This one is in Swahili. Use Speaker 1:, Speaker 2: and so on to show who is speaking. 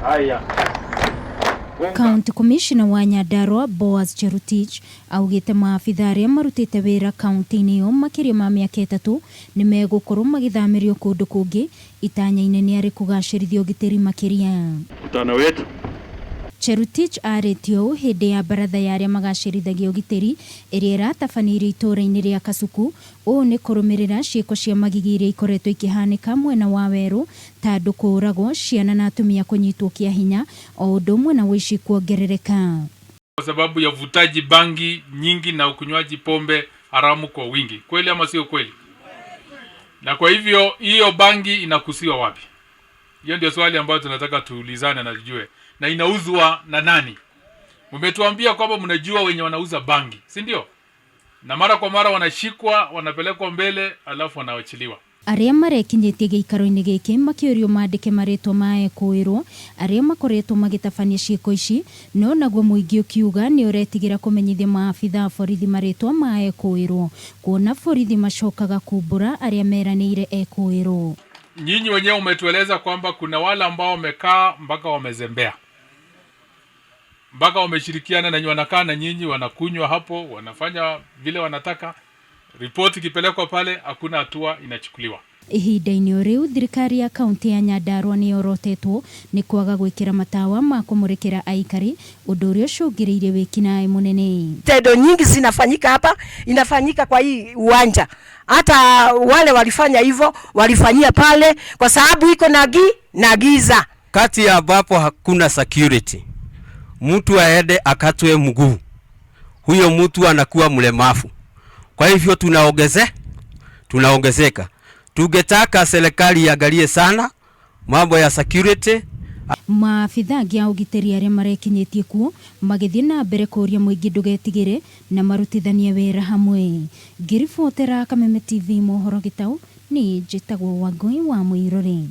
Speaker 1: Haya.
Speaker 2: County Commissioner wa Nyandarua Boaz Cherutich augite maabithaa aria marutite wira kaunti-ini iyo makiria ma miaka itatu nimegukorwo magithamirio kundu kungi itanya-ini ni ari kugacirithia ugitiri makiria.
Speaker 1: Utana wetu
Speaker 2: Cherutich aretio hindi ya baratha ya aria magacirithagia ugitiri iria iratabaniirio itura-ini ria Kasuku o ni kurumirira ciiko cia magigi iria ikoretwo ikihanika mwena wa Weru ta andu kuragwo, ciana na atumia kunyitwo kia hinya o undu umwe na wici kuongerereka
Speaker 3: kwa sababu ya vutaji bangi nyingi na ukunywaji pombe haramu kwa wingi. Kweli ama sio kweli? Na kwa hivyo hiyo bangi inakusiwa wapi? Hiyo ndio swali ambayo tunataka tuulizane na tujue. Na inauzwa na nani? Mmetuambia kwamba mnajua wenye wanauza bangi, si ndio? Na mara kwa mara wanashikwa, wanapelekwa mbele, alafu wanawachiliwa.
Speaker 2: Aria marekinyitie giikaro-ini giki makiurio mandike maritwa mae kuirwo aria makoretwo magitabania ciiko ici, no naguo muingi ukiuga ni uretigira kumenyithia maabithaa borithi maritwa mae kuirwo kuona borithi macokaga kumbura aria meraniire ekuirwo.
Speaker 3: Nyinyi wenyewe umetueleza kwamba kuna wale ambao wamekaa mpaka wamezembea, mpaka wameshirikiana na nyinyi, wanakaa na nyinyi, wanakunywa hapo, wanafanya vile wanataka. Ripoti ikipelekwa pale hakuna hatua inachukuliwa.
Speaker 2: Ihinda-ini riu thirikari ya kaunti ya Nyandarua ni yorotetwo ni kwaga gwikira matawa ma kumurikira aikari, undu uria ucungiriire wikinae munene.
Speaker 4: Tendo nyingi zinafanyika hapa, inafanyika kwa hii uwanja. Hata wale walifanya hivyo walifanyia pale kwa sababu iko na giza.
Speaker 5: Kati ya ambapo hakuna security, mtu aende akatwe mguu, huyo mtu anakuwa mlemavu. Kwa hivyo tunaongezeka. Tungetaka serikali iangalie sana mambo ya security.
Speaker 2: Maabithaa gia ugitiri aria marekinyitie kuo magithie na mbere kuria muingi ndugetigire na marutithanie wira hamwe. Ngiribotera Kameme TV mohoro gitau ni njitagwo Wangui wa Muiruri.